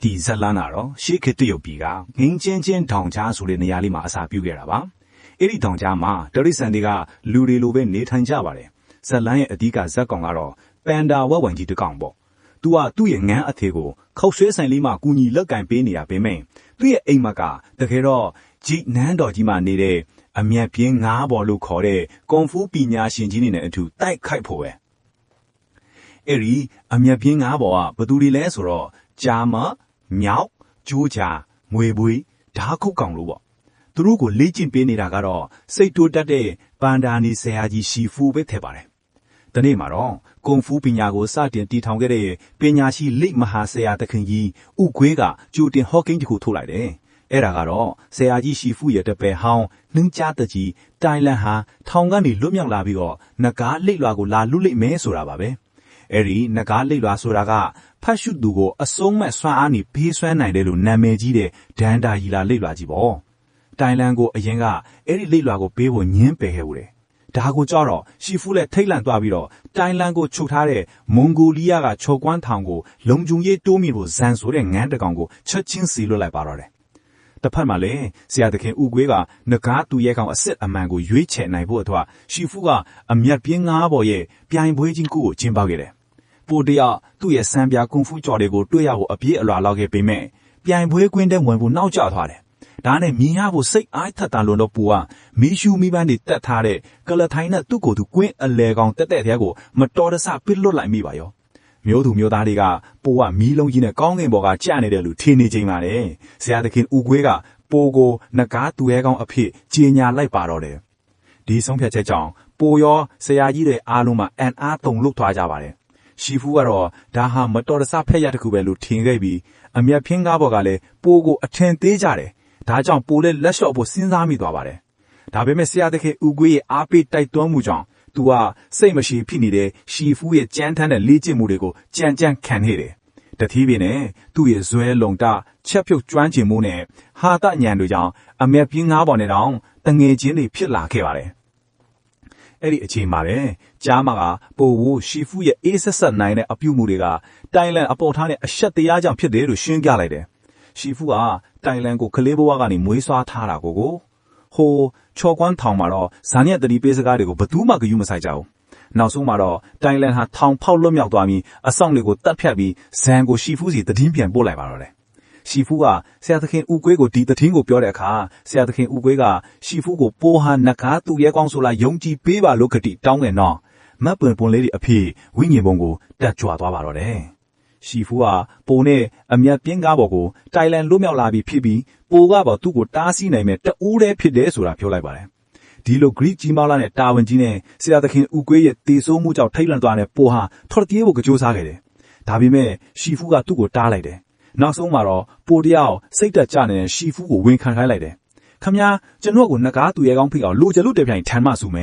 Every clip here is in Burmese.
ဒီဇက်လန်းကတော့ရှေးခေတ်တရုတ်ပြည်ကငင်းချင်းထောင်ကြားဆိုတဲ့နေရာလေးမှာအစာပြုခဲ့တာပါအဲ့ဒီထောင်ကြားမှာတရိษံတွေကလူတွေလိုပဲနေထိုင်ကြပါတယ်ဇက်လန်းရဲ့အဓိကဇက်ကောင်ကတော့ပန်ဒါဝက်ဝံကြီးတစ်ကောင်ပေါ့သူကသူ့ရဲ့ငန်းအထေကိုခောက်ဆွဲဆိုင်လေးမှာကူညီလက်ကင်ပေးနေရပေမဲ့သူ့ရဲ့အိမ်မက်ကတကယ်တော့ဂျိနန်းတော်ကြီးမှာနေတဲ့အမြတ်ပြင်းငါးဘော်လို့ခေါ်တဲ့ကွန်ဖူးပညာရှင်ကြီးနေတဲ့အထူတိုက်ခိုက်ဖို့ပဲအဲ့ဒီအမြတ်ပြင်းငါးဘော်ကဘသူတွေလဲဆိုတော့ဂျာမမြောက်ကျိုးချာငွေပွေးဓာခုတ်ကောင်လို့ပေါ့သူတို့ကိုလေ့ကျင့်ပေးနေတာကတော့စိတ်တိုးတက်တဲ့ပန်ဒါနီဆရာကြီးရှီဖူပဲထည့်ပါတယ်။ဒီနေ့မှာတော့ကွန်ဖူးပညာကိုစတင်တည်ထောင်ခဲ့တဲ့ပညာရှိလိမဟာဆရာသခင်ကြီးဥကွေးကကျူတင်ဟော့ကင်းတစ်ခုထုတ်လိုက်တယ်။အဲ့ဒါကတော့ဆရာကြီးရှီဖူရဲ့တပည့်ဟောင်းနှင်းကြားတကြီးတိုင်လန်ဟာထောင်ကနေလွတ်မြောက်လာပြီးတော့နဂါးလိတ်လွာကိုလာလွတ်လိမ့်မယ်ဆိုတာပါပဲ။အဲ့ဒီနဂါးလိတ်လွာဆိုတာကဖတ်ရှုသူကိုအဆုံးမဲ့ဆွမ်းအားနေဖေးဆွမ်းနိုင်တယ်လို့နာမည်ကြီးတဲ့ဒန်ဒါရီလာလိတ်လွာကြီးပေါ့တိုင်လန်ကိုအရင်ကအဲ့ဒီလိတ်လွာကိုပေးဖို့ညင်းပယ်ခဲ့ဦးတယ်ဒါကိုကြောတော့ရှီဖူလက်ထိတ်လန့်သွားပြီးတော့တိုင်လန်ကိုချုပ်ထားတဲ့မွန်ဂိုလီးယားကချော်ကွမ်းထောင်ကိုလုံခြုံရေးတိုးမြင့်ဖို့ဇန်ဆိုတဲ့ငန်းတကောင်ကိုချက်ချင်းစီလွတ်လိုက်ပါတော့တယ်တစ်ဖက်မှာလည်းဆရာသခင်ဥကွေးကငကားသူရဲကောင်အစ်စ်အမှန်ကိုရွေးချယ်နိုင်ဖို့အတွက်ရှီဖူကအမျက်ပြင်းငါးဘော်ရဲ့ပြိုင်ပွဲချင်းကိုကျင်းပခဲ့တယ်ပိုတရသူ့ရဲ့စံပြကွန်ဖူးကြော်တွေကိုတွေ့ရဖို့အပြည့်အလွာလောက်ခဲ့ပေမဲ့ပြိုင်ပွဲကွင်းတဲ့ဝင်ဖို့နောက်ကျသွားတယ်။ဒါနဲ့မြင်ရဖို့စိတ်အားထက်သန်လို့တော့ပူကမီးရှူမီးပန်းတွေတက်ထားတဲ့ကလထိုင်းနဲ့သူ့ကိုယ်သူကွင်းအလဲကောင်တက်တဲ့ထဲကိုမတော်တဆပစ်လွတ်လိုက်မိပါရော။မျိုးသူမျိုးသားတွေကပိုကမီးလုံးကြီးနဲ့ကောင်းကင်ဘော်ကကြနေတယ်လို့ထင်နေကြပါနဲ့။ဆရာသခင်ဦးကွေးကပိုကိုနဂါးသူရဲကောင်အဖြစ်ကြီးညာလိုက်ပါတော့တယ်။ဒီဆုံးဖြတ်ချက်ကြောင့်ပိုရောဆရာကြီးတွေအားလုံးမှာအန်အားတုံလို့ထွားကြပါတယ်။ရှီဖူကတော့ဒါဟာမတော်တဆဖက်ရတစ်ခုပဲလို့ထင်ခဲ့ပြီးအမျက်ဖင်းကားဘော်ကလည်းပိုကိုအထင်သေးကြတယ်။ဒါကြောင့်ပိုလည်းလက်လျှော့ဖို့စဉ်းစားမိသွားပါတယ်။ဒါပေမဲ့ဆရာသခင်ဦးကွေးရဲ့အားပေးတိုက်တွန်းမှုကြောင့်သူကစိတ်မရှိဖြစ်နေတဲ့ရှီဖူရဲ့ကြမ်းတမ်းတဲ့လေ့ကျင့်မှုတွေကိုကြံခံနေတယ်။တတိပင်နဲ့သူ့ရဲ့ဇွဲလုံတာချက်ပြုတ်ကျွမ်းကျင်မှုနဲ့ဟာတညံတွေကြောင့်အမျက်ဖင်းကားဘော်နဲ့တောင်တငယ်ချင်းတွေဖြစ်လာခဲ့ပါတယ်။အဲ့ဒီအချိန်မှာပဲကြားမှာကပိုဝရှီဖူရဲ့အေးဆက်ဆက်နိုင်တဲ့အပြုမှုတွေကတိုင်လန်အပေါ်ထားတဲ့အရှက်တရားကြောင့်ဖြစ်တယ်လို့ရှင်းပြလိုက်တယ်။ရှီဖူကတိုင်လန်ကိုကလေးဘဝကနေမွေးဆွားထားတာကိုဟိုချော်ကွမ်းထောင်မှာတော့ဇာညက်တတိပေးစကားတွေကိုဘယ်သူမှဂရုမစိုက်ကြဘူး။နောက်ဆုံးမှာတော့တိုင်လန်ဟာထောင်ဖောက်လွတ်မြောက်သွားပြီးအဆောင်တွေကိုတတ်ဖြတ်ပြီးဇန်ကိုရှီဖူစီတည်င်းပြန်ပို့လိုက်ပါတော့တယ်။ရှီဖူကဆရာသခင်ဦးကွေးကိုဒီတည်င်းကိုပြောတဲ့အခါဆရာသခင်ဦးကွေးကရှီဖူကိုပိုဟာနဂါးသူရဲကောင်းဆိုလာယုံကြည်ပေးပါလို့ခတိတောင်းတယ်နော်မတ်ပွန်လေးတွေအဖေဝိညာဉ်ဘုံကိုတက်ကြွသွားပါတော့တယ်ရှီဖူကပိုနဲ့အမျက်ပြင်းကားပေါ်ကိုတိုင်လန်လွတ်မြောက်လာပြီးဖြစ်ပြီးပိုကပေါ်သူ့ကိုတားဆီးနိုင်မဲ့တအိုးတည်းဖြစ်တယ်ဆိုတာပြောလိုက်ပါတယ်ဒီလိုဂရိကြီးမားလာတဲ့တာဝန်ကြီးနဲ့ဆရာသခင်ဦးကွေးရဲ့တည်ဆိုးမှုကြောင့်ထိတ်လန့်သွားတဲ့ပိုဟာထော်တေးကိုကြိုးစားခဲ့တယ်ဒါပေမဲ့ရှီဖူကသူ့ကိုတားလိုက်တယ်နောက်ဆုံးမှာတော့ပိုတယောက်စိတ်တက်ကြနေတဲ့ရှီဖူကိုဝန်ခံခိုင်းလိုက်တယ်ခမညာကျွန်တော်ကိုနဂါးသူရဲကောင်းဖိအောင်လိုချင်လို့တပြိုင်ထမ်းမစုမယ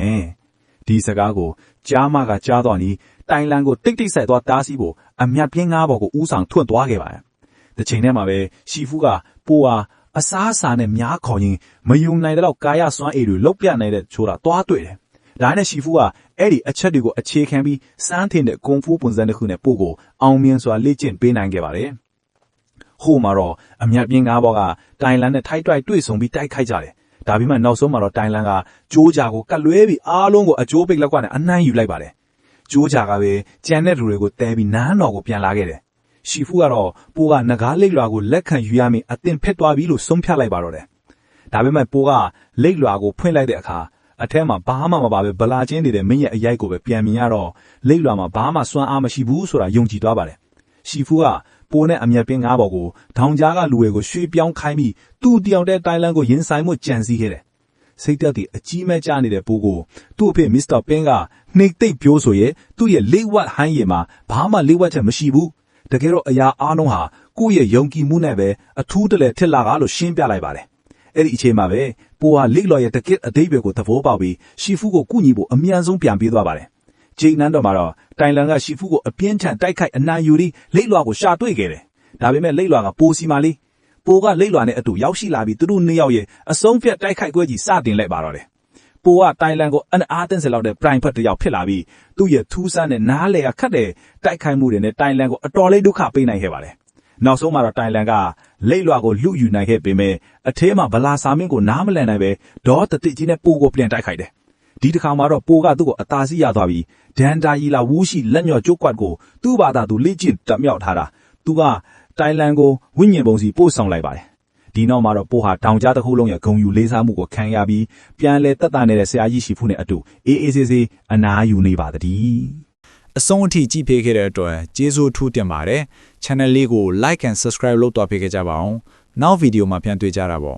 ်ဒီစကားကိုကြားမကကြားတော့နီးတိုင်လန်ကိုတိတ်တိတ်ဆက်သွားတားဆီးဖို့အမျက်ပြင်းငါးဘော်ကိုဦးဆောင်ထွတ်သွားခဲ့ပါတယ်။ဒီချိန်ထဲမှာပဲရှီဖူကပိုဟာအစားအစာနဲ့များခေါ်ရင်မယုံနိုင်တဲ့တော့ကာယစွမ်းအည်တွေလုတ်ပြနိုင်တဲ့ချိုးတာသွားတွေ့တယ်။ဒါနဲ့ရှီဖူကအဲ့ဒီအချက်တွေကိုအခြေခံပြီးစမ်းထင်တဲ့ကွန်ဖူးပုံစံတစ်ခုနဲ့ပို့ကိုအောင်မြင်စွာလေ့ကျင့်ပေးနိုင်ခဲ့ပါတယ်။ဟိုမှာတော့အမျက်ပြင်းငါးဘော်ကတိုင်လန်နဲ့ထိုက်တိုက်တွေ့ဆုံပြီးတိုက်ခိုက်ကြတယ်။ဒါပေမဲ့နောက်ဆုံးမှာတော့တိုင်လန်ကကြိုးကြာကိုကတ်လွဲပြီးအားလုံးကိုအကျိုးပိတ်လက်ကွာနဲ့အနှမ်းယူလိုက်ပါတယ်။ကြိုးကြာကပဲကြံတဲ့လူတွေကိုတဲပြီးနန်းတော်ကိုပြန်လာခဲ့တယ်။ရှီဖူကတော့ပိုကနဂါးလိတ်လွာကိုလက်ခံယူရမည်အသင်ဖက်သွားပြီလို့ဆုံးဖြတ်လိုက်ပါတော့တယ်။ဒါပေမဲ့ပိုကလိတ်လွာကိုဖွင့်လိုက်တဲ့အခါအထဲမှာဘာမှမပါပဲဗလာချင်းနေတဲ့မင်းရဲ့အရိုက်ကိုပဲပြန်မြင်ရတော့လိတ်လွာမှာဘာမှစွမ်းအားမရှိဘူးဆိုတာယုံကြည်သွားပါတယ်။ရှီဖူကပိုနဲ့အမျက်ပင်ငါးဘော်ကိုထောင်ကြားကလူတွေကိုရွှေ့ပြောင်းခိုင်းပြီးသူ့တယောက်တည်းတိုင်လန်ကိုရင်ဆိုင်မှုကြံစည်ခဲ့တယ်။စိတ်သက်သည်အကြီးမဲ့ကြနေတဲ့ပိုကိုသူ့အဖေမစ္စတာပင်းကနှိတ်သိပ်ပြောဆိုရဲသူ့ရဲ့လေးဝတ်ဟိုင်းရည်မှာဘာမှလေးဝတ်ချက်မရှိဘူး။တကယ်တော့အရာအားလုံးဟာကိုယ့်ရဲ့ယုံကြည်မှုနဲ့ပဲအထူးတလဲထစ်လာတာလို့ရှင်းပြလိုက်ပါတယ်။အဲ့ဒီအချိန်မှာပဲပိုဟာလိတ်လော်ရဲ့တကစ်အသေးပဲကိုသဘောပေါက်ပြီးရှီဖူကိုကုညီဖို့အမြန်ဆုံးပြန်ပေးသွားပါတယ်။ဂျိန်နန်းတော်မှာတော့တိုင်လန်ကရှီဖူကိုအပြင်းထန်တိုက်ခိုက်အနိုင်ယူပြီးလိတ်လွာကိုရှာတွေ့ခဲ့တယ်။ဒါပေမဲ့လိတ်လွာကပိုစီမာလေးပိုကလိတ်လွာနဲ့အတူရောက်ရှိလာပြီးသူတို့နှစ်ယောက်ရဲ့အဆုံးဖြတ်တိုက်ခိုက်ပွဲကြီးစတင်လိုက်ပါတော့တယ်။ပိုကတိုင်လန်ကိုအန်အားတင်းစလောက်တဲ့ပရိုင်ဖတ်တစ်ယောက်ဖြစ်လာပြီးသူ့ရဲ့ထူးဆန်းတဲ့နားလေခတ်တဲ့တိုက်ခိုက်မှုတွေနဲ့တိုင်လန်ကိုအတော်လေးဒုက္ခပေးနိုင်ခဲ့ပါတယ်။ နောက်ဆုံးမှာတော့တိုင်လန်ကလိတ်လွာကိုလူယူနိုင်ခဲ့ပေမဲ့အထဲမှာဗလာစာမင်းကိုနားမလည်နိုင်ပဲဒေါ်တတိကြီးနဲ့ပိုကိုပြန်တိုက်ခိုက်တယ်ဒီတစ်ခါမှာတော့ပိုကသူ့ကိုအသာစီးရသွားပြီးဒန်တာရီလာဝူးရှိလက်ညော့ကျုပ်ကွက်ကိုသူ့ဘာသာသူလေ့ကျင့်တက်မြောက်ထားတာသူကတိုင်လန်ကိုဝိညာဉ်ပုံစီပို့ဆောင်လိုက်ပါတယ်ဒီနောက်မှာတော့ပိုဟာတောင်ကြားတစ်ခုလုံးရဲ့ဂုံယူလေးစားမှုကိုခံရပြီးပြန်လဲတက်တာနေတဲ့ဆရာကြီးရှိဖူးနဲ့အတူအေးအေးဆေးဆေးအနားယူနေပါသည်အဆုံးအထိကြည့်ပေးခဲ့တဲ့အတွက်ကျေးဇူးထူးတင်ပါတယ် channel လေးကို like and subscribe လုပ်တော့ပေးကြပါအောင်နောက်ဗီဒီယိုမှာပြန်တွေ့ကြတာပေါ့